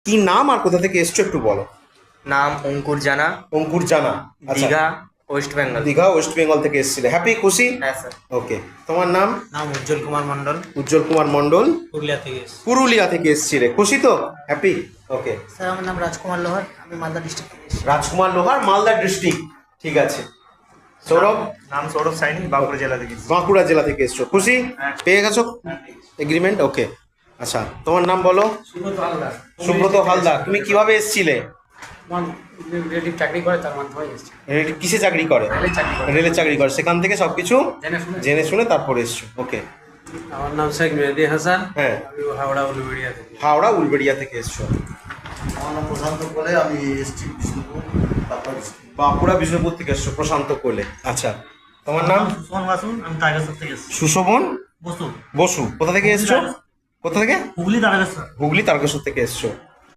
কি নাম আর কোথা থেকে এসছো একটু বলো। নাম অঙ্কুর জানা। অঙ্কুর জানা। আচ্ছা, দীঘা, ওয়েস্ট বেঙ্গল। দীঘা ওয়েস্ট বেঙ্গল থেকে এসেছিলে। হ্যাপি, খুশি? হ্যাঁ স্যার। ওকে, তোমার নাম? নাম উজ্জ্বল কুমার মন্ডল, উজ্জ্বল কুমার মন্ডল, পুরুলিয়া থেকে এসেছি। পুরুলিয়া থেকে এসেছিলে, খুশি তো? হ্যাপি। ওকে, স্যার আমার নাম রাজকুমার লোহার, আমি মালদা ডিস্ট্রিক্ট থেকে এসেছি। রাজকুমার লোহার, মালদা ডিস্ট্রিক্ট। ঠিক আছে। সৌরভ? নাম সৌরভ সাইনি, বাঁকুড়া জেলা থেকে। বাঁকুড়া জেলা থেকে এসছো, খুশি? পেয়ে গেছো এগ্রিমেন্ট? ওকে। আচ্ছা, তোমার নাম বলো? সুব্রত হালদার। সুব্রত হালদার। তুমি কিভাবে এসেছিলে? আমার রিলেটিভ চাকরি করে, তার মাধ্যমে এসেছি। কিসে চাকরি করে? রেলের চাকরি করে। রেলের চাকরি করে, সেখান থেকে সবকিছু জেনে শুনে। জেনে শুনে তারপরে এসছো। ওকে। আমার নাম শেখ মেহেদি হাসান, হ্যাঁ, আমি হাওড়া উলুবেড়িয়া থেকে। হাওড়া উলবেড়িয়া থেকে এসছো। আমার নাম প্রশান্ত কোলে, আমি এসছি বিষ্ণুপুর, বাঁকুড়া ডিস্ট্রিক্ট। বাঁকুড়া বিষ্ণুপুর থেকে এসছো, প্রশান্ত কোলে। আচ্ছা, তোমার নাম? সুমন বাসু, আমি তারকেশ্বর থেকে এসেছি। সুশোভন বসু, বসু। কোথা থেকে এসছো? কোথা থেকে? হুগলি তারকেশ্বর। হুগলি তারকেশ্বর থেকে এসছো।